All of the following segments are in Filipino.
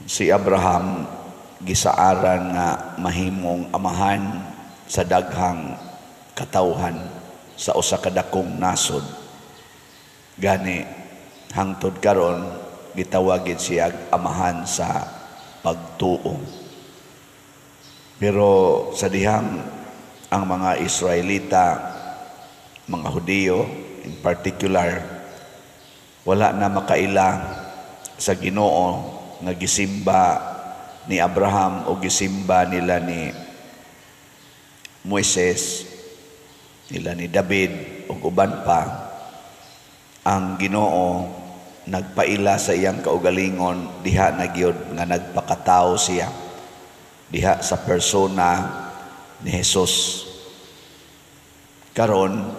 Si Abraham gisaaran nga mahimong amahan sa daghang katawhan sa usa ka dakong nasod. Gani hangtod karon gitawagin siya amahan sa pagtuo. Pero sa dihang ang mga Israelita, mga Hudiyo in particular, wala na makaila sa Ginoo nga gisimba ni Abraham o gisimba nila ni Moises, nila ni David o uban pa. Ang Ginoo nagpaila sa iyang kaugalingon diha na gyud nga nagpakatao siya diha sa persona ni Jesus. Karon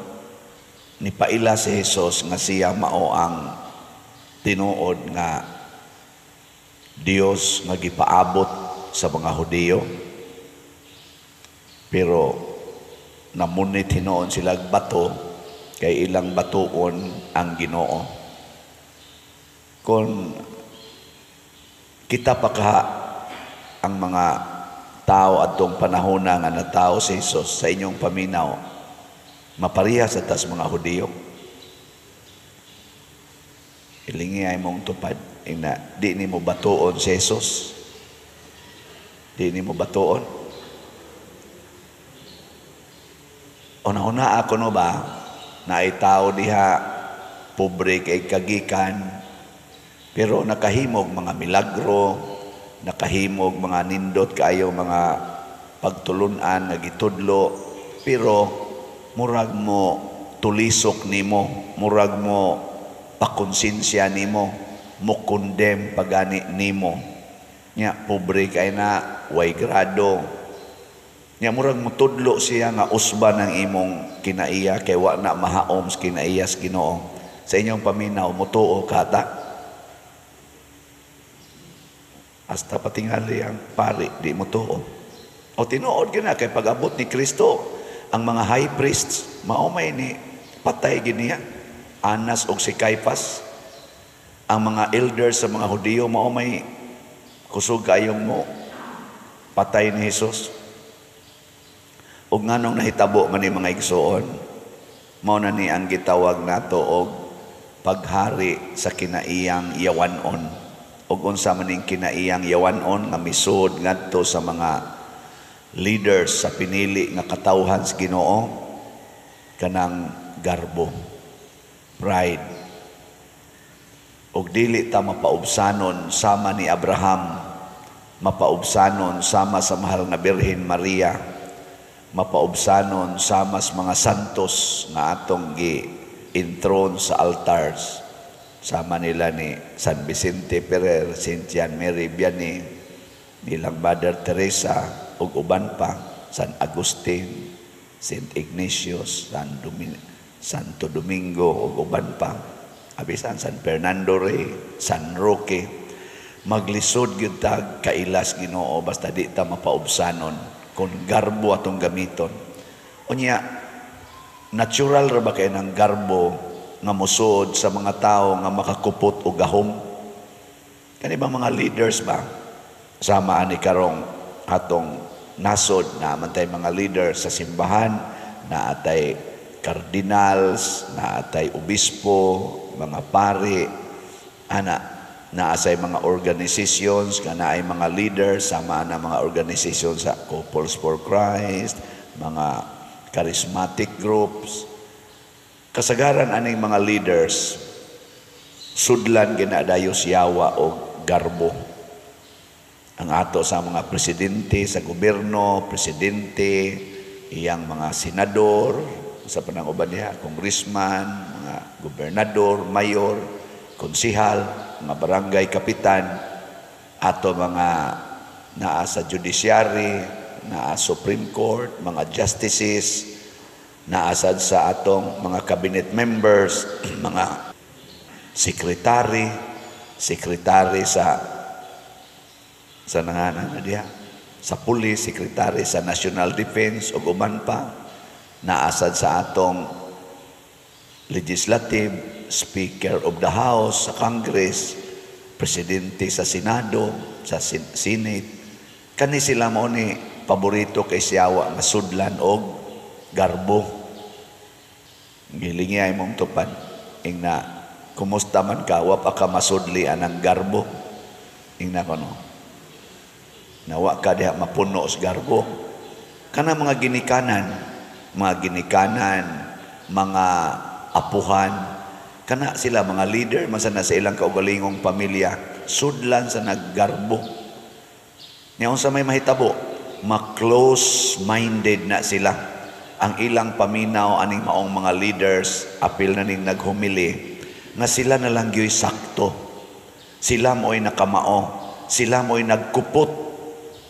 nipaila si Jesus nga siya mao ang tinuod nga Dios nga gipaabot sa mga Hudiyo. Pero namunit hinoon sila bato kay ilang batuon ang Ginoo. Kung kita pa ka ang mga tao atong panahon nga natao si Jesus sa inyong paminaw, mapariha sa tas mga Hudiyo. Ilingi ay mong tupad ina di ni mo batuon si Jesus. Di ni mo batuon. Una-una ako no ba na ay tao diha pobre kay kagikan pero nakahimog mga milagro, nakahimog mga nindot kaayo mga pagtulunan nga gitudlo, pero murag mo tulisok nimo, murag mo pakonsensya nimo, mo condemn pagani nimo. Nya pobre kay na way grado. Nya murag mo tudlo siya nga usban ang imong kinaiya kay wa na mahaom sa kinaiya sa Ginoo. Sa inyong paminaw mutuo kata. Hasta patingali ang pari di mutuo. O tinuod gina kay pag-abot ni Kristo ang mga high priests maumay ni patay giniya. Anas og si Caiphas, ang mga elders sa mga Hudiyo maumay kusog kayong mo patay ni Jesus. Ug nganong nahitabo man ni mga igsoon, mao na ni ang gitawag nato og paghari sa kinaiyang yawanon. Ug unsa man ning kinaiyang yawanon nga misud ngadto sa mga leaders sa pinili nga katawhan sa Ginoo, kanang garbo, pride. Og dili ta mapaubsanon sama ni Abraham, mapaubsanon sama sa mahal na Birhen Maria, mapaubsanon sama sa mga santos nga atong gi-intron sa altars, sama nila ni San Vicente Ferrer, Saint John Mary Vianney, nilang Mother Teresa ug uban pa, San Agustin, Saint Ignatius, Santo Domingo ug uban pa, abisan San Fernando Rey, San Roque. Maglisod gyud tag kailas Ginoo basta di ta mapaubsanon kung garbo atong gamiton. Unya natural ra ba kay nang garbo nga musud sa mga tao nga makakupot og gahom? Kani ba mga leaders ba sama ani karong atong nasod na mantay mga leaders sa simbahan, na atay cardinals, na atay obispo, mga pari, naasay mga organizations, naay mga leaders, sama na mga organizations sa Couples for Christ, mga charismatic groups. Kasagaran aning mga leaders, sudlan ginadayos yawa o garbo. Ang ato sa mga presidente sa gobyerno, presidente, iyang mga senador, sa pananguban niya, congressman, mga gobernador, mayor, konsihal, mga barangay kapitan, ato mga naa sa judiciary, naa Supreme Court, mga justices, naasad sa atong mga cabinet members, mga sekretary sa nanganan na diha, sa police, sekretary sa National Defense ug uban pa, naasad sa atong legislative, Speaker of the House, sa Congress, presidente sa Senado, sa Senate. Kani sila mo ni paborito kay siyawa nga sudlan og garbo. Gilingi ay mong tupad. Ingna, kumusta man ka, wa pa ka masudli anang garbo. Ingna ko no. Nawa ka diha mapuno sa garbo. Kana mga ginikanan, mga apuhan, kana sila mga leader, masana sa ilang kaugalingong pamilya, sudlan sa naggarbo. Ngayon sa may mahitabo, ma-close-minded na sila. Ang ilang paminaw, aning maong mga leaders, apil na ning naghumili, nga sila na lang yo'y sakto. Sila mo'y nakamao. Sila mo'y nagkupot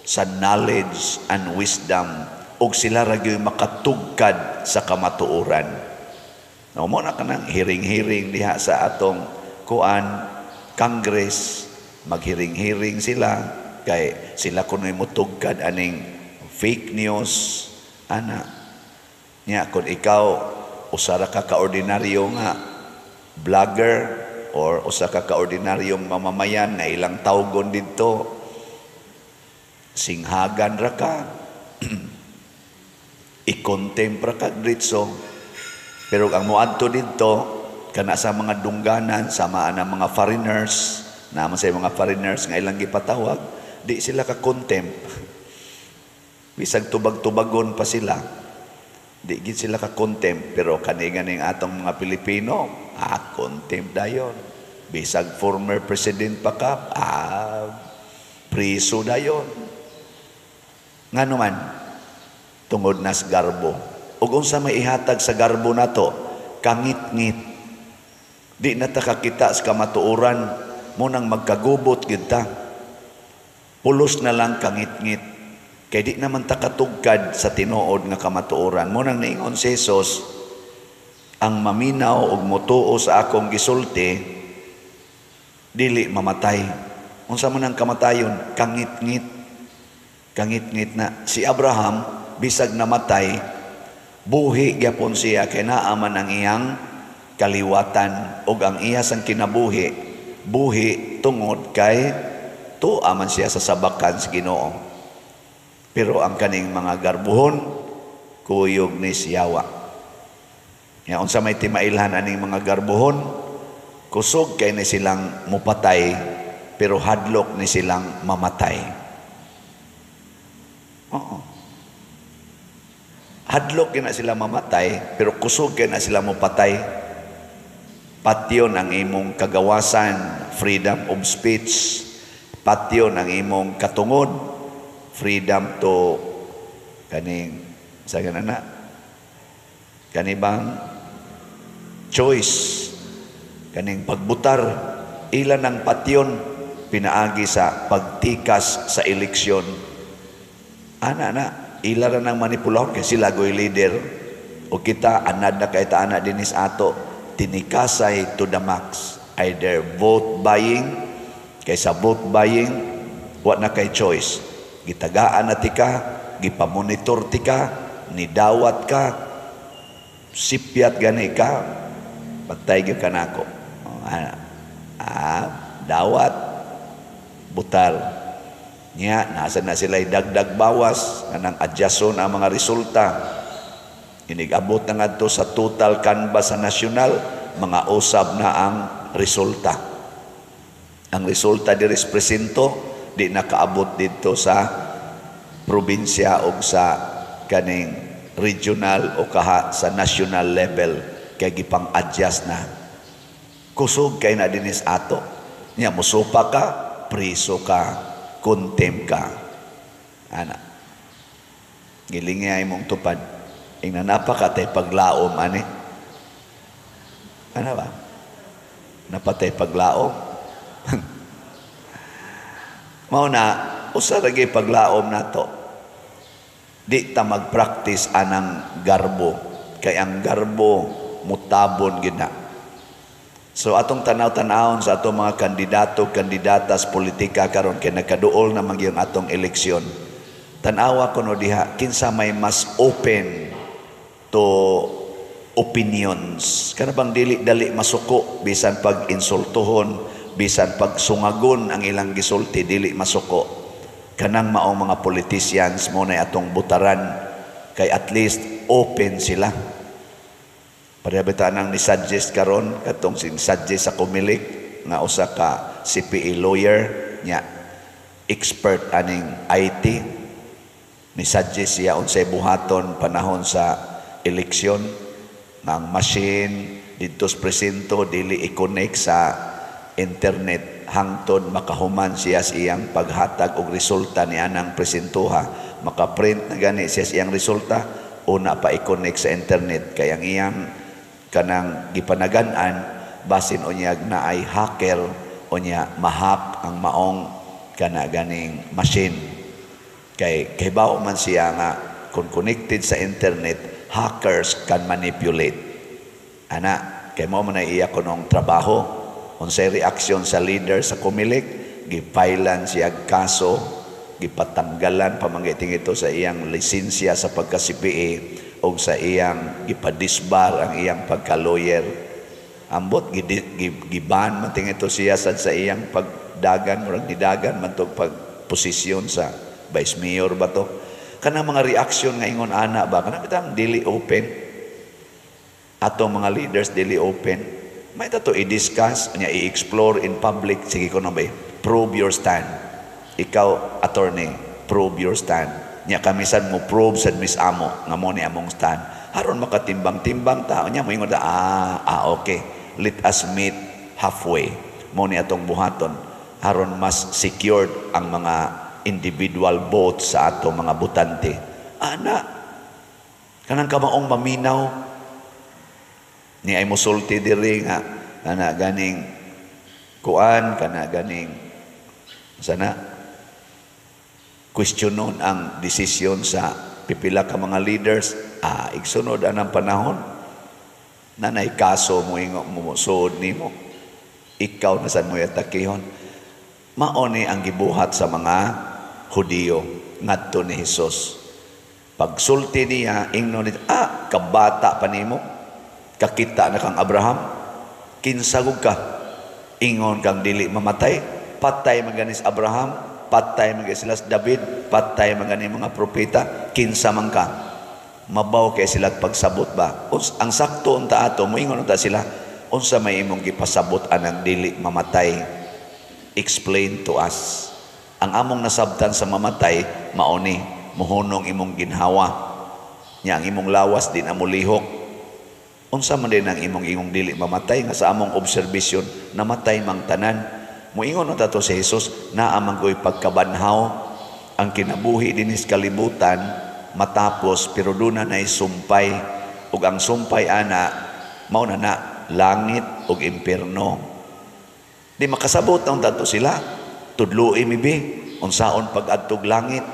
sa knowledge and wisdom, ug sila ragyo'y makatugkad sa kamatuoran. Now, mo na ka ng hiring-hiring diha sa atong Congress, maghiring-hiring sila, kay sila kuno'y mutugkad aning fake news, ana. Nya, kung ikaw, usara ka kaordinaryo nga vlogger, or usa ka kaordinaryong mamamayan na ilang tawgon dito, singhagan ra ka, i-contempra ka dritso. Pero ang muadto dito, kana sa mga dungganan, samaan ang mga foreigners, naman sa mga foreigners nga ilang gipatawag, di sila ka-contempt. Bisag tubag-tubagon pa sila, di gid sila ka-contempt. Pero kani-ganing atong mga Pilipino, contempt dayon. Bisag former president pa ka, priso dayon. Nga naman, tungod nas garbo. Ug unsa may ihatag sa garbo nato, kangit-ngit. Di na ta kakita sa kamatuoran, mo nang magkagubot gid ta. Pulos na lang kangit-ngit. Kay di naman ta katugkad sa tinuod nga kamatuoran. Mo nang niingon si Jesus, ang maminaw ug motuo sa akong gisulti, dili mamatay. Unsa man ang kamatayon? Kangit-ngit. Kangit-ngit na. Si Abraham, bisag namatay, buhi gyapon siya, kay naaman ang iyang kaliwatan, o ang iya sang kinabuhi, buhi tungod kay tuaman siya sa sabakan sa Ginoo. Pero ang kaning mga garbuhon, kuyog ni siyawa. Nga unsa may timailhan aning mga garbuhon, kusog kay ni silang mupatay, pero hadlok ni silang mamatay. Hadlok na sila mamatay, pero kusog na sila mapatay. Patyon ang imong kagawasan, freedom of speech. Patyon ang imong katungod, freedom to kaning sa ganana, kanibang choice, kaning pagbutar. Ilan ang patyon pinaagi sa pagtikas sa eleksyon. Ana ila ra nang manipulahon kay sila goy leader, o kita anad na kay taana dinis ato tinikasay to the max, either vote buying, kaysa vote buying wa na kay choice, gitagaan na tika, gipamonitor tika, nidawat ka, sipyat gani ka, patay gyud kanako. Dawat butar niya, nasa na sila'y dagdag bawas, anang adyason ang mga resulta. Inigabot na nga to sa total canvas sa nasyonal, mga usab na ang resulta. Ang resulta di respresento, di nakaabot dito sa probinsya o sa kaning regional o kaha sa national level, kaya gipang adjust na. Kusog kay na dinis ato. Niya, musupa ka, priso ka, contempt ka. Ana. Gilingay mong tupad. Ingna napakatay paglaom, ani. Ano ba? Napatay paglaom. Mao na, usa lagi paglaom nato. Di ta mag-practice anang garbo. Kay ang garbo, mutabon gina. So atong tanaw-tanawon sa atong mga kandidato, kandidatas politika karon kay nagkaduol na magyong atong eleksyon. Tanawa ko no diha kinsa may mas open to opinions. Kana bang dili dali masuko bisan pag insultuhon, bisan pag sungagon ang ilang gisulti dili masuko. Kanang maong mga politicians mo na atong butaran kay at least open sila. Parihabitan ang ni-suggest karon katong sin-suggest sa Kumilik nga usa ka CPA lawyer nya expert aning IT. Ni-suggest siya unsay buhaton panahon sa eleksyon ng machine dito sa presinto dili i-connect sa internet hangtod makahuman siya sa iyang paghatag og resulta ni anang presintuha. Makaprint na gani siya sa iyang resulta, una pa i-connect sa internet kay ang iyang kanang gipanagan-an basin unyag na ay hacker unya mahack ang maong kana ganing machine. Kay kahibaw man siya nga kung connected sa internet, hackers can manipulate. Ana, kay mo man iya kunong trabaho. Unsay reaksyon sa leader sa Kumilik, gipailan siya kaso, gipatanggalan pamanggiting ito sa iyang lisensya sa pagka-CPA o sa iyang gipadisbar ang iyang pagka-lawyer. Ambot giban man ting ito siya sa iyang pagdagan murag nidagan man tog pagposisyon sa vice mayor ba to. Kana mga reaksyon nga ingon ana ba kana bitang dili open. Atong mga leaders dili open. May tato i-discuss, niya i-explore in public. Sige ko na ba, prove your stand. Ikaw, attorney, prove your stand. Niya kamisan mo prove sa Miss Amo, nga mo ni among stand. Haron makatimbang-timbang tao niya, mo ingon na, okay, let us meet halfway. Mo ni atong buhaton. Haron mas secured ang mga individual votes sa atong mga butante. Ana, kanang kamaong maminaw, ni ay musulti diri nga kana ganing kuan kana ganing sana questionon ang desisyon sa pipila ka mga leaders igsunod anang panahon nanay kaso mo ingo mo suod nimo ikaw na sad mo yatakihon mao ni ang gibuhat sa mga Hudiyo ngadto ni Hesus pagsulti niya ingnon kabata pa nimo kakita na kang Abraham, kinsagog ka, ingon kang dili mamatay, patay maganis Abraham, patay maganis sila David, patay maganis mga propeta, kinsa man ka, mabaw kay sila pagsabot ba? Ang sakto unta ato, moingon unta sila, unsa may imong gipasabot anang dili mamatay, explain to us. Ang among nasabtan sa mamatay, mauni, muhunong imong ginhawa, nya ang imong lawas din amulihok, unsa man din ang imong dili mamatay nga sa among obserbasyon namatay mang tanan moingon na tato si Jesus naa man koy pagkabanhaw ang kinabuhi dinis kalibutan matapos pero duna nay sumpay ug ang sumpay ana mao na langit ug impierno di makasabot ang tato sila tudloi mibi unsaon pag-adtog langit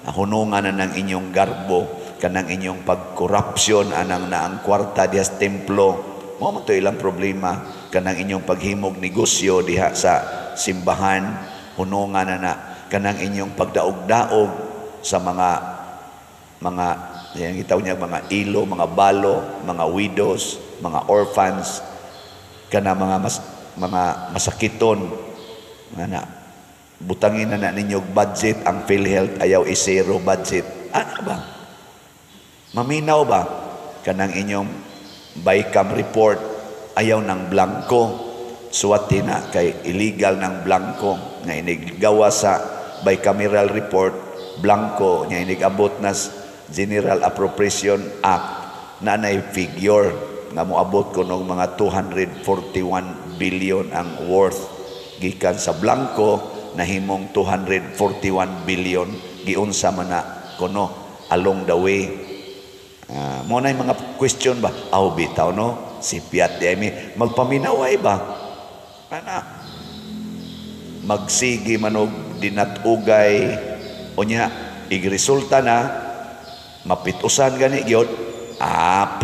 hunungan na ng inyong garbo kanang inyong pagkorupsyon anang naang kwarta diha templo mo man to ilang problema kanang inyong paghimog negosyo diha sa simbahan hunungan na kanang inyong pagdaog-daog sa mga yang gitaw niya mga ilo mga balo mga widows mga orphans kana mga masakiton nga butangin na ninyong budget ang PhilHealth ayaw i-zero budget ano ba maminaw ba kanang inyong BICAM report ayaw ng blanco suwati na kay illegal ng blanco nga inigawa sa bicameral report blanco nga inigabot na General Appropriation Act na nay figure nga moabot ko ng mga 241 billion ang worth gikan sa blanco na himong 241 billion giunsa man na kuno along the way. Mo na yung mga question ba? Bitaw no? Si Piat Demi, magpaminaway ba? Ana, magsigi manog dinatugay o niya, igresulta na, mapitusan gani gyud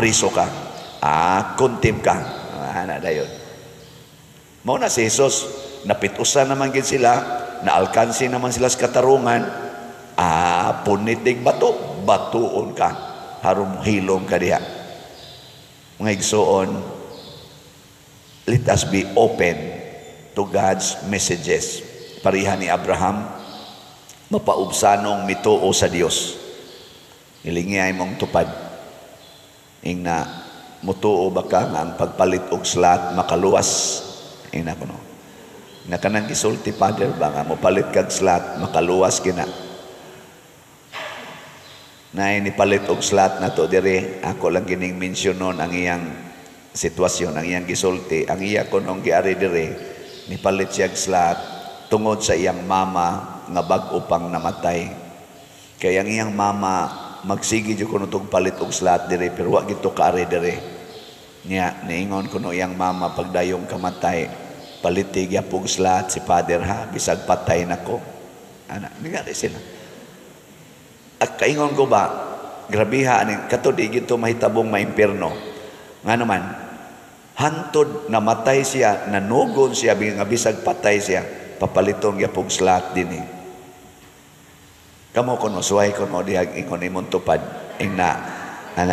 priso ka, kontim ka. Ana dayon. Mao na si Jesus, napitusan naman gid sila, naalkansi naman sila sa katarungan, punitig bato, batuon ka. Harum hilom ka diha. Mga igsoon, let us be open to God's messages. Pariha ni Abraham, mapaubsanong mituo sa Dios. Ilingi ay mong tupad. Ing na mutuo baka nga ang pagpalit og slat makaluwas. Ing na kuno. Na kanang gisulti Father ba nga mopalit kag slat makaluwas kina. Na inipalit og slat na to dire, ako lang gining mensyonon ang iyang sitwasyon, ang iyang gisulti, ang iya kunong giari dire, nipalit siya slat tungod sa iyang mama nga bag-o pang namatay. Kaya ang iyang mama magsigi jud kuno tong palit og slat dire pero wa gito kaari dire. Nya niingon kuno iyang mama pagdayong kamatay, palitig yapog slat si Father ha, bisag patay nako. Ana, ningari sila. At kaingon ko ba, grabiha, katod igito mahitabong maimpirno. Nga naman, hantod namatay siya, nanugon siya, nga bisag patay siya, papalitong yapog slat din eh. Kamo kuno, suway kuno, dihag ingon imong tupad, ing na,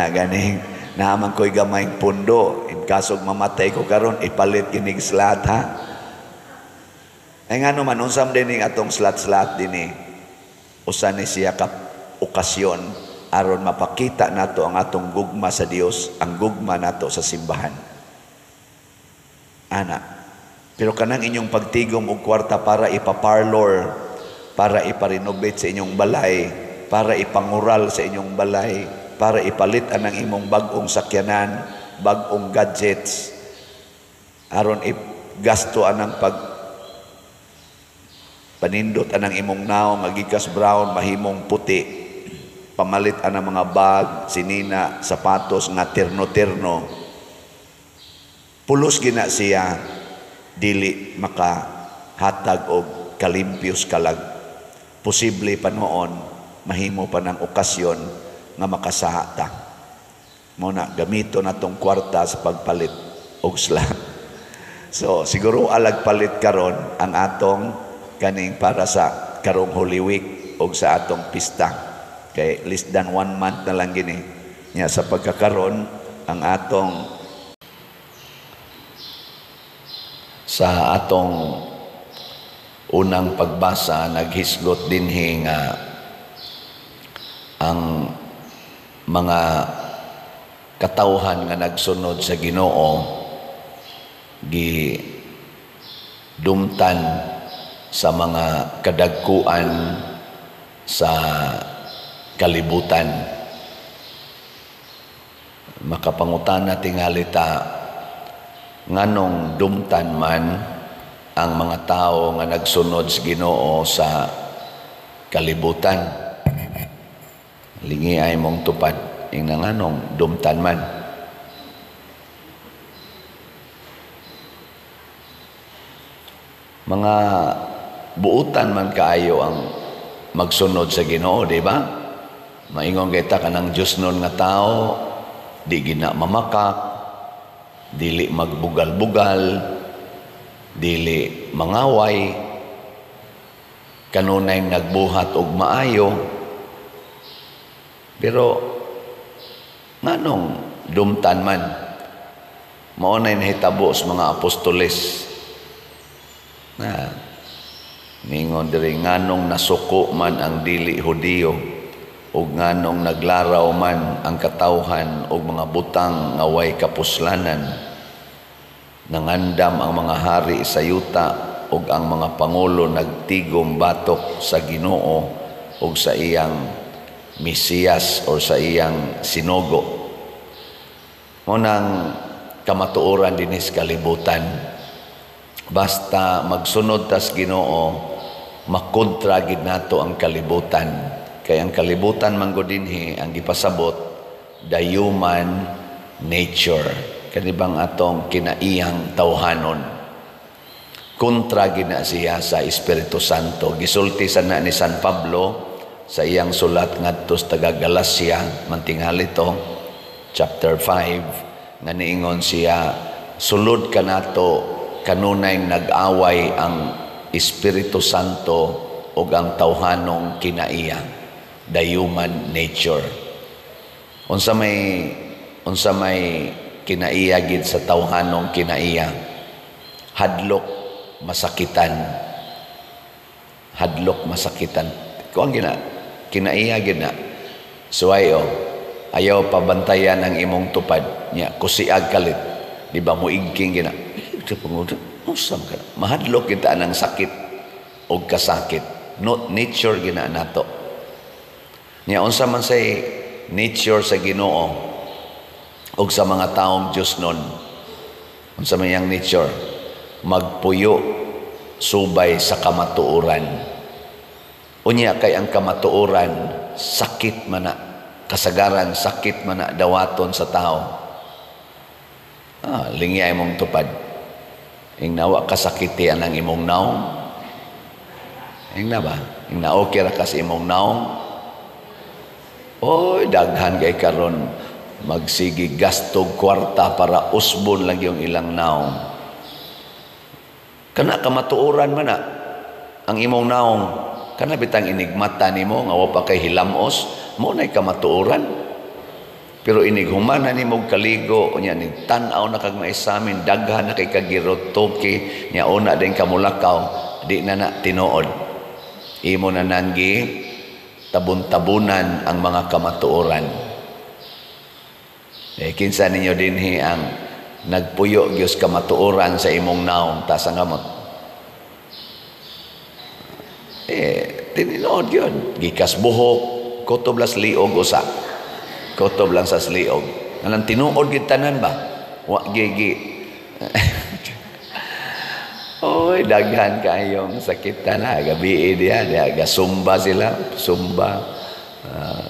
ganing, naman ko'y gamayng pundo, in kasog mamatay ko karon ipalit kinig slat ha. Ay nga naman, unsam din atong slat-slat din eh. Usan ni siya okasyon aron mapakita nato ang atong gugma sa Dios, ang gugma nato sa simbahan. Ana. Pero kanang inyong pagtigom og kwarta para ipaparlor, para iparenovate sa inyong balay, para ipangural sa inyong balay, para ipalit ang imong bag-ong sakyanan, bag-ong gadgets, aron igasto anang panindot anang imong naong magikas brown mahimong puti, pamalit anang mga bag, sinina, sapatos nga terno-terno. Pulos gina siya dili makahatag og kalimpios kalag. Posible pa noon mahimo pa ng okasyon nga makasaha ta. Muna gamito na tong kwarta sa pagpalit og slat. So siguro alag palit karon ang atong kaning para sa karong Holy Week o sa atong pista. Kay less than 1 month na lang gini. Nya sa pagkakaroon ang sa atong unang pagbasa naghisgot dinhi nga ang mga katawhan nga nagsunod sa Ginoo dumtan sa mga kadagkuan sa kalibutan. Makapangutana tingali ta nganong dumtan man ang mga tao nga nagsunod sa Ginoo sa kalibutan. Lingi ay mong tupad ing nganong dumtan man. Mga buutan man kaayo ang magsunod sa Ginoo, di ba? Maingon kita kanang Diyos nun nga tao, di gina mamakak, dili magbugal-bugal, dili mangaway, kanunay nagbuhat og maayo. Pero nganong dumtan man, maunay nahitabo sa mga apostoles na ningon diri nganong nasuko man ang dili Hudiyo ug nganong naglaraw man ang katawhan og mga butang nga way kapuslanan, nangandam ang mga hari sa yuta ug ang mga pangulo nagtigom batok sa Ginoo ug sa iyang Mesiyas o sa iyang sinugo. Unang kamatuoran dinis kalibutan, basta magsunod tas Ginoo, makontra gid nato ang kalibutan. Kaya ang kalibutan man gud dinhi ang gipasabot the human nature, kanibang atong kinaiyang tawhanon. Kontra gid na siya sa Espiritu Santo. Gisulti sana ni San Pablo sa iyang sulat ngadto sa taga Galacia, mantingali to, chapter 5, nga niingon siya, sulod ka nato kanunay nag-away ang Espiritu Santo o ang tawhanong kinaiya, the human nature. Unsa may kinaiya gid sa tawhanong kinaiya, hadlok masakitan. Hadlok masakitan. Kung ang kinaiya gina. Suwayo, ayaw pabantayan ang imong tupad. Nya, kusiag kalit. Di ba mo igking gina? Ito pangunan. Usam ka. Mahadlok kita ng sakit o kasakit. Not nature gina nato. Nya, unsa man say nature sa Ginoo o sa mga taong Diyos nun. Unsa man yang nature? Magpuyo subay sa kamatuoran. Unya kay ang kamatuoran sakit man na, kasagaran sakit man na dawaton sa tao. Lingya imong tupad. Ing nawa kasakiti ang imong naong. Ing na ba? Ing naokira ka sa imong naong. Oy, daghan kay karon magsigi gastog kwarta para usbon lang yung ilang naong. Kana kamatuoran man na ang imong naong. Kana bitang inigmata nimo nga wa pa kay hilamos, mo nay kamatuoran. Pero inighuman na nimo kaligo nya ni tan-aw na kag maisamin daghan na kay kagirot toki nya una din kamulakaw di na tinuod. Imo na nanggi tabun-tabunan ang mga kamatuoran. Kinsa ninyo dinhi ang nagpuyo gyud kamatuoran sa imong naong ta sa ngamot. Tininood yun. Gikas buhok, kutob las liog usa. Kutob lang sa liog. Anang tinuod gid tanan ba? Wa gigi. Oy, daghan kayong sakit na. Gabi dia gasumba sila. Sumba.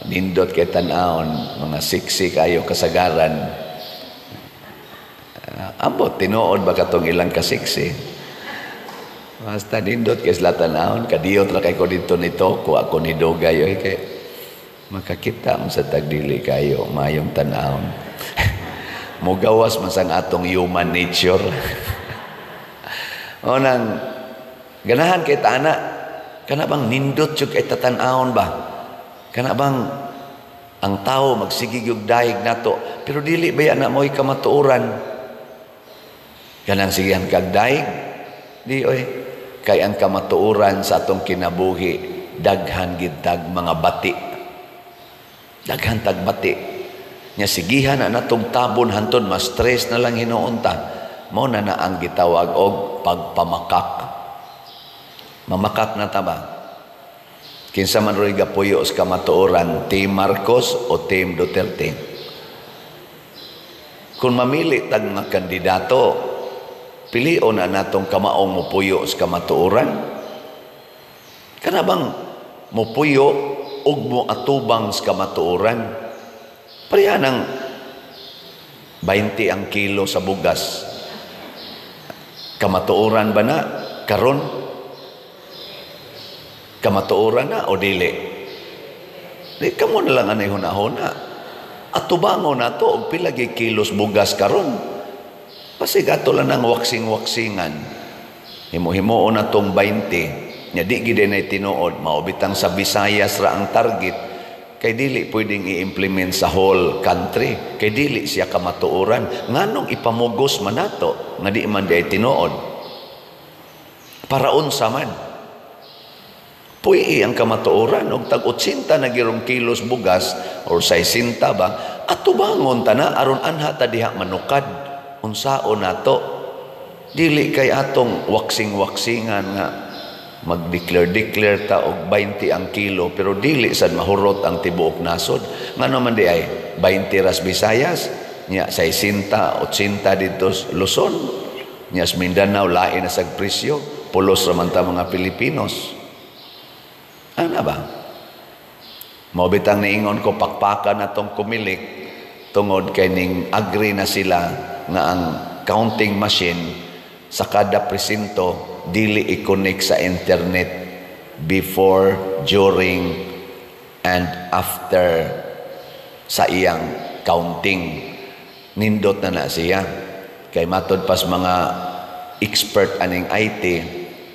Nindot kay tan-aon. Mga siksi kayo kasagaran. Ambot, tinuod ba katong ilang kasiksi? Basta nindot kay sila tan-aon. Kadiyot ra kay ko dito nito. Kuha ko ni Dogay. Oy, kay makakita mo sa tagdili kayo. Mayong tan-aon. Mugawas masang atong human nature. O nang ganahan kay tana, kana bang nindot yung kay tatanahon ba? Kana bang ang tao magsigig yung daig nato, pero dili ba yan na mo'y kamatuoran? Kanang sigihan kag daig? Di oy, kay ang kamatuoran sa atong kinabuhi, daghan gitag mga bati. Daghan tag bati. Nya sigihan na natong tabon hantod, mas stress na lang hinuunta. Mo na ang gitawag og pagpamakak. Mamakak na taba. Kinsa man roy gapuyo sa kamatuoran, Team Marcos o Team Duterte. Kung mamili tag mga kandidato, pilion na natong kamaong mupuyo sa kamatuoran. Kana bang mupuyo ug mo atubang sa kamatuoran? Pareha ng 20 ang kilo sa bugas. Kamatuoran ba na? Karon? Kamatuoran na o dili? Di kamo na lang anay hunahuna. At tubango na to, og pilagi kilos bugas karon. Kasi gato lang ng waksing-waksingan. Himo-himo na tong 20. Nya di gid na tinuod. Maubitang sa Visayas ra ang target. Kay dili pwedeng i-implement sa whole country. Kay dili siya kamatuoran. Nganong ipamugos man nato nga di man di tinuod. Para unsa man. Puyi ang kamatuoran og tag 80 na girong kilos bugas or 60 ba at tubangon ta na aron anha ta diha manukad. Unsaon nato? Dili kay atong waksing-waksingan nga mag-declare ta og 20 ang kilo pero dili sad mahurot ang tibuok nasod. Ngano man di ay 20 ras Visayas, nya 60, 80 dito Luzon, nya sa Mindanao lain na sag presyo, pulos ra man ta mga Pilipinos. Ano ba? Mao niingon ko pakpakan atong kumilik tungod kay ning agree na sila nga ang counting machine sa kada presinto dili i-connect sa internet before, during, and after sa iyang counting. Nindot na siya. Kay matod pas mga expert aning IT,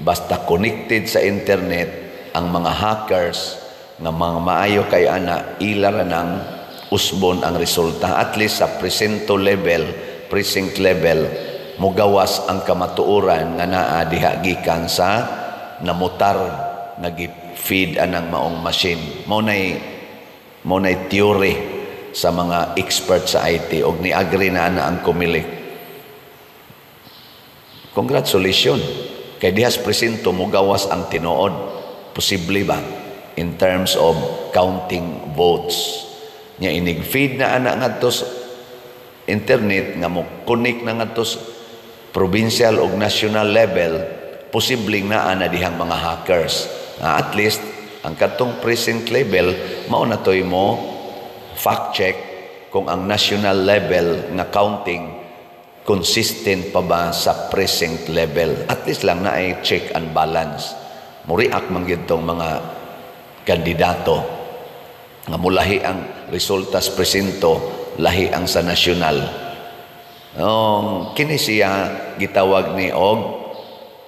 basta connected sa internet, ang mga hackers nga mga maayo kay ana, ilara ng usbon ang resulta. At least sa precinct level, mugawas ang kamatuoran nga naa diha gikan sa namutar nga gi-feed anang maong machine. Mao nay theory sa mga expert sa IT og ni-agree na ang kumilik. Congratulations. Kay dihas presinto mugawas ang tinuod. Posible ba in terms of counting votes? Nya inig-feed na ana ngadto sa internet nga mo connect na ngadto sa provincial ug national level, posibleng naa na dihang mga hackers. At least ang katong precinct level mao na toy mo fact check kung ang national level nga counting consistent pa ba sa precinct level. At least lang na ay check and balance. Muriak man gyud tong mga kandidato nga mulahi ang resulta sa presinto, lahi ang sa nasyonal. Kini siya gitawag ni og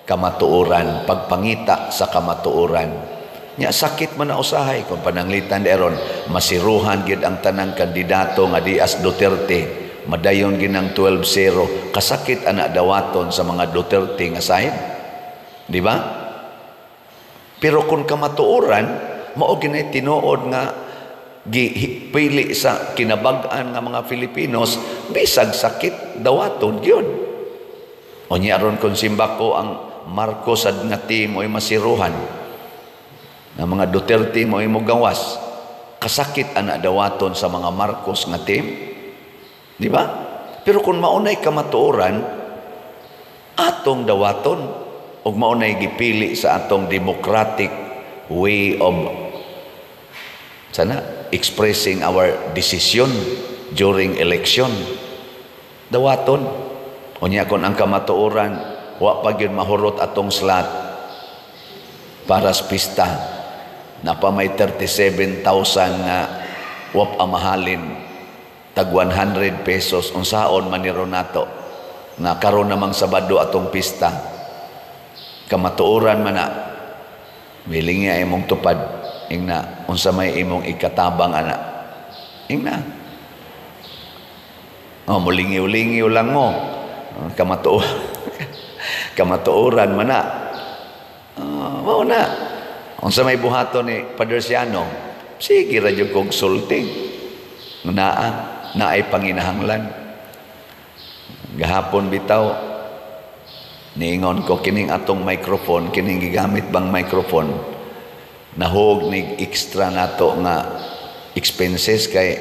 kamatuoran, pagpangita sa kamatuoran. Nya sakit man na usahay kung pananglitan deron masiruhan gid ang tanang kandidato nga dias Duterte, madayon ginang 12-0, kasakit ana dawaton sa mga Duterte nga side. Di ba? Pero kung kamatuoran, mao ginay tinuod nga gipili sa kinabag-an nga mga Filipinos, bisag sakit dawaton gyud. Unya ron kung simbako ang Marcos ad nga team mo'y masiruhan, nga mga Duterte mo'y mugawas, kasakit ana dawaton sa mga Marcos nga team. Di ba? Pero kung maunay kamatuoran, atong dawaton ug maunay gipili sa atong democratic way of expressing our decision during election. Dawaton. Unya kon ang kamatuoran wa pa gyud mahurot atong slot para sa pista. Napa may 37,000 nga wap amahalin tag 100 pesos unsaon man ni Ronato na karon namang Sabado atong pista. Kamatuoran man na milingi ay imong tupad ingna unsa may imong ikatabang ana ingna mulingiw-lingiw lang mo kamatuoran man na mao na unsa may buhaton ni Padre Siano, sige ra jud kog sulting naay panginahanglan. Gahapon bitaw niingon ko kining atong microphone, kining gigamit bang microphone nahog ni extra nato nga expenses kay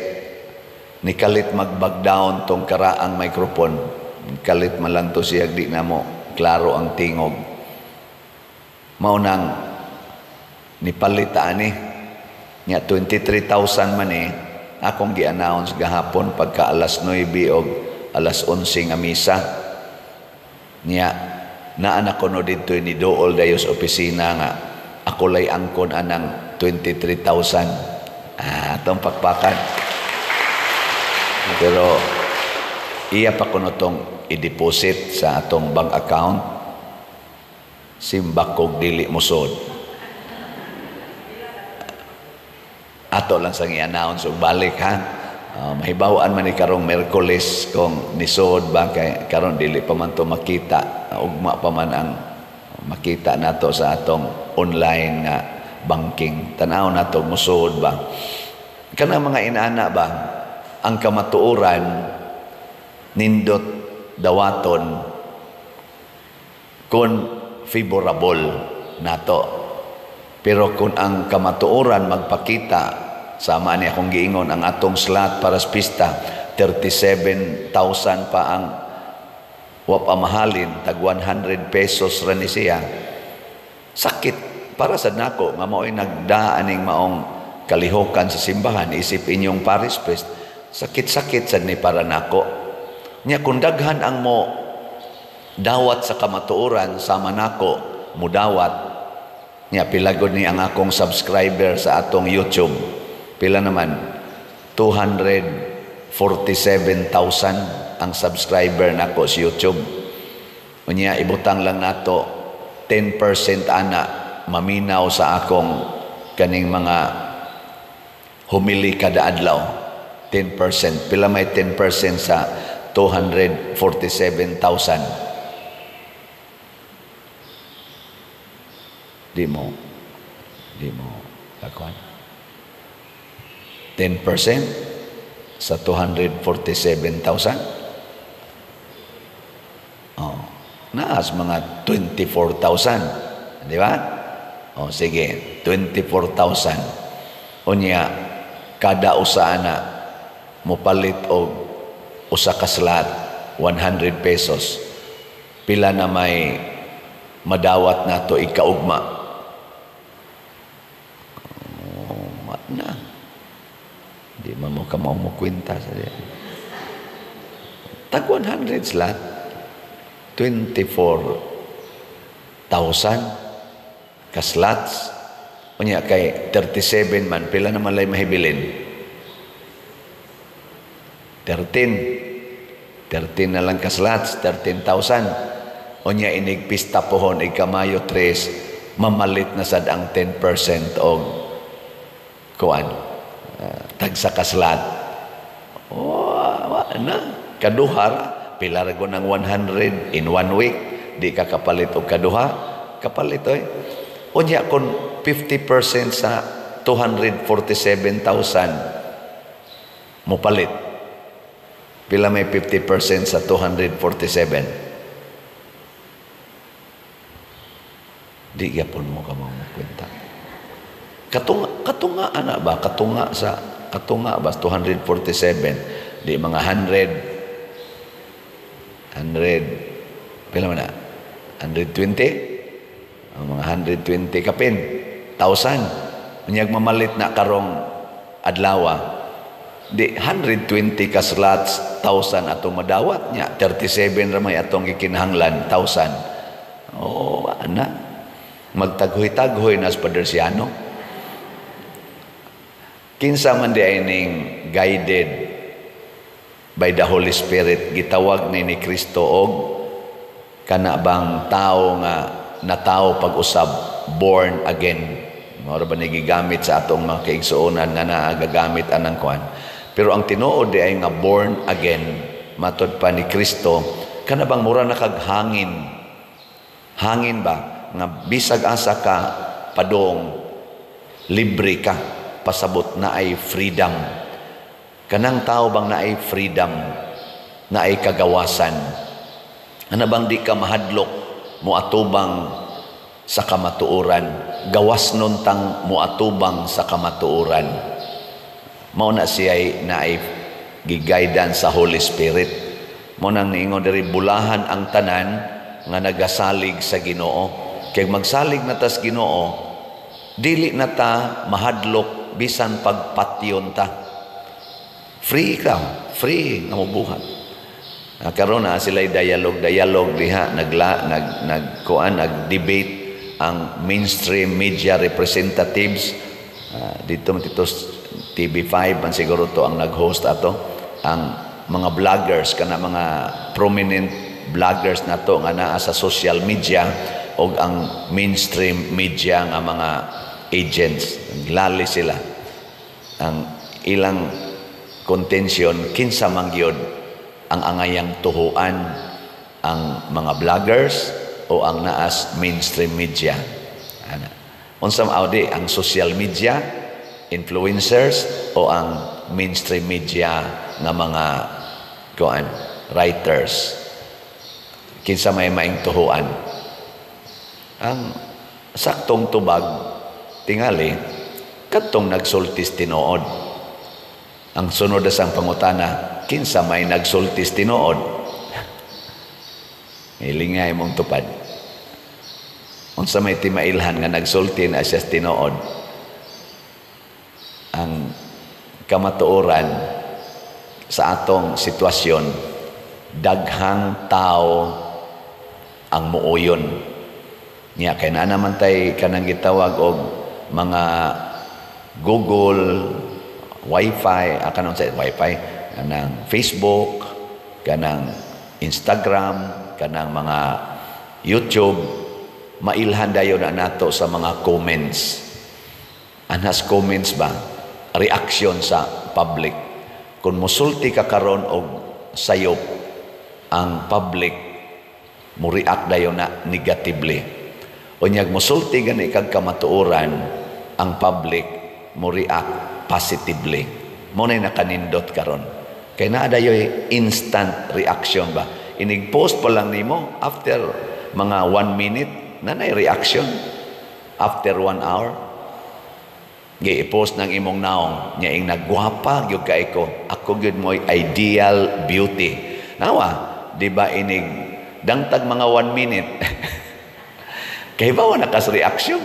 nikalit mag-back down tong karaang microphone. Kalit man lang to siya di na mo klaro ang tingog. Mao nang nipalita ani nya 23,000 man akong gi-announce gahapon pagka alas 9 og alas 11 nga misa nya naa ko no didto ni Dool dayos opisina nga ako lay angkon anang 23,000 atong pakpakan. Pero iya pa ko tong i-deposit sa atong bank account, simbak kog dili musod. Ato lang sang i-announce og balik ha. Mahibawan man ni karong Miyerkules kung nisod ba kay karon dili pa man to makita, ugma pa man ang makita nato sa atong online nga banking. Tanaw nato musod ba kana mga inaana ba ang kamatuoran nindot dawaton kung favorable nato. Pero kung ang kamatuoran magpakita sama ni akong giingon ang atong slot para sa pista 37,000 pa ang wap amahalin tag 100 pesos ra ni siya, sakit para sa nako nga mao'y nagdaaning maong kalihokan sa simbahan isip inyong parish priest, sakit-sakit sad ni para nako. Nya kung daghan ang mo dawat sa kamatuoran sama nako mudawat nya pilagod ni ang akong subscriber sa atong YouTube pila naman 247,000 ang subscriber nako sa YouTube. Unya ibutang lang nato 10% ana maminaw sa akong kaning mga humili kada adlaw. 10%. Pila may 10% sa 247,000. Di mo kakuan. 10% sa 247,000. Oh, naas mga 24,000. Di ba? Oh, sige, 24,000. Unya, kada usa na mopalit og usa ka slot, 100 pesos. Pila na may madawat nato ikaugma. Oh, na. Di man mo ka mo kwenta sa diya. Tag 100 slot, 24,000 ka slots. Unya kay 37 man, pila naman lay mahibilin? 13 na lang ka slots, 13,000. Unya inigpista pohon, ikamayo 3, mamalit na sad ang 10% og kuan, tagsa ka slot. Na, kaduhar, pila ra ng 100 in 1 week, di ka kapalit og kaduha, kapalit oy. Unya kung 50% sa 247,000 mo palit, pila may 50% sa 247? Di gyapon mo ka mo kwenta. Katunga ana ba? Katunga ba 247? Di mga 100 pila man na? 120? Ang mga 120 kapin 1,000. Unyag mamalit na karong adlaw. Di 120 ka slots, 1,000 atong madawat niya. 37 ramay atong gikinahanglan, 1,000. Oh, ana. Magtaghoy-taghoy nas Padersiano. Kinsa man di ay ning guided by the Holy Spirit, gitawag ni Kristo og kana bang tao nga natao pag-usab, born again. Mao ba ni gigamit sa atong mga kaigsuonan nga naagagamit anang kuan. Pero ang tinuod di ay nga born again, matod pa ni Kristo, kana bang mura na kag hangin. Hangin ba nga bisag asa ka padong libre ka, pasabot na ay freedom. Kanang tao bang na ay freedom, na ay kagawasan. Ano bang di ka mahadlok muatubang sa kamatuoran, gawas nun tang muatubang sa kamatuoran. Mao na siya na ay gigaydan sa Holy Spirit. Mao nang niingon diri, bulahan ang tanan nga nagasalig sa Ginoo. Kay magsalig na tas Ginoo, dili na ta mahadlok bisan pagpatyon ta. Free ka, free nga mabuhat. Karon na sila dialogue diha, nag-debate ang mainstream media representatives. Dito TV5 man siguro to ang nag-host ato, ang mga vloggers, kana mga prominent vloggers na to nga naa sa social media, o ang mainstream media nga mga agents. Lali sila. Ang ilang contention, kinsa man gyud ang angayang tuhuan, ang mga vloggers o ang naas mainstream media. Unsam audi, ang social media, influencers, o ang mainstream media nga mga writers. Kinsa may maing tuhuan. Ang saktong tubag tingali kadtong nagsultis tinuod. Ang sunod sang pangutana, kinsa may nagsultis tinuod? Ilingay mong tupad. Unsa may timailhan nga nagsulti na siya tinuod? Ang kamatuoran sa atong sitwasyon, daghang tao ang muuyon. Niya kay na naman tay kanang gitawag og mga Google, Wi-Fi, kanang sa Wi-Fi, kanang Facebook, kanang Instagram, kanang mga YouTube, mailhan dayon na nato sa mga comments. Anas comments ba? Reaction sa public. Kung musulti ka karon og sayop, ang public mo react dayon na negatively. Unyag mosulti gani kag kamatuoran, ang public mo react positively. Mo na nakanindot karon. Kay naa dayoy instant reaction ba. Inig-post pa lang nimo after mga 1 minute na nay reaction. After 1 hour, gi-post ng imong naong nya ing nagwapa gyud kay ko. Ako gyud mo'y ideal beauty. Nawa, di ba inig dangtag mga 1 minute. Kay bawa nakas reaction.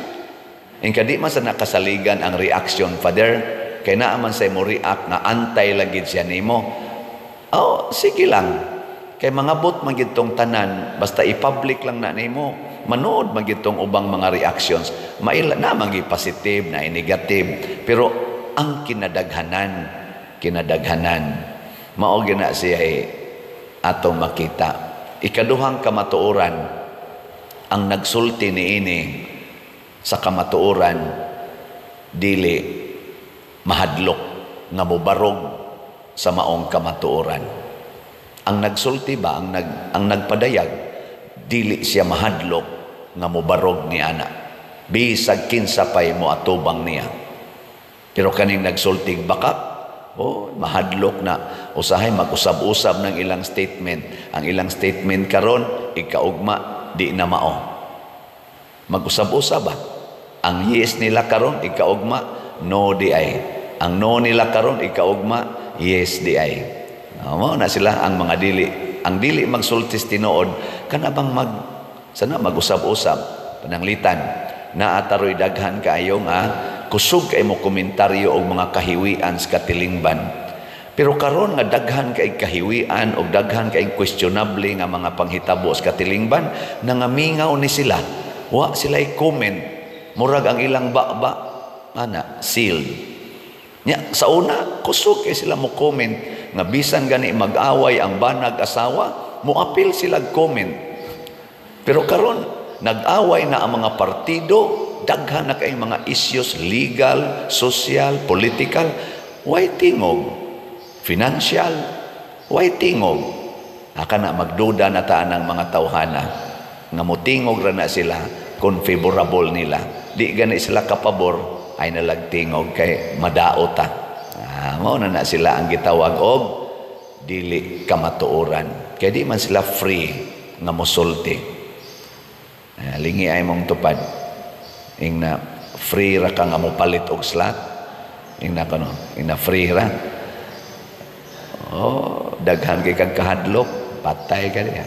Ing kadi man sa nakasaligan ang reaction, Father, kay naa man say mo react nga antay lagid siya nimo. Oh, sige lang. Kay mga bot magitong tanan, basta i-public lang na nimo, manood magitong ubang mga reactions. Maila na magi positive na negative, pero ang kinadaghanan mao gina siya atong makita. Ikaduhang kamatuoran, ang nagsulti niini sa kamatuoran dili mahadlok nga mobarog sa maong kamatuoran. Ang nagsulti ba, ang nagpadayag, dili siya mahadlok nga mobarog ni ana. Bisag kinsa pay mo atubang niya. Pero kaning nagsulti baka, mahadlok na. Usahay mag-usab-usab ng ilang statement. Ang ilang statement karon ikaugma, di na mao. Mag-usab-usab ba? Ang yes nila karon ikaugma, no di ay. Ang no nila karon ikaugma, yes di ay. Mao na sila ang mga dili. Ang dili magsultis tinuod kana bang sana mag-usab-usab pananglitan na ataroy daghan kaayo nga kusog kay mo komentaryo og mga kahiwian sa katilingban. Pero karon nga daghan kay kahiwian og daghan kay questionable nga mga panghitabo sa katilingban, nangamingaw ni sila. Wa sila i-comment. Murag ang ilang baba ana sealed. Nya sa una kusog kay sila mo comment nga bisan gani mag-away ang banag asawa, muapil sila comment. Pero karon nag-away na ang mga partido, daghan na kay mga issues legal, social, political, way tingog, financial, way tingog. Aka na magduda na taan ng mga tawhana nga mutingog ra na sila kung favorable nila. Di gani sila kapabor ay nalagtingog kay madaota. Mao na sila ang gitawag og dili kamatuoran. Kaya di man sila free nga mosulti. Lingi ay mong tupad. Ing na free ra ka nga mopalit og slot. Ing na kano, ing na free ra. Daghan kay kag kahadlok, patay ka diha.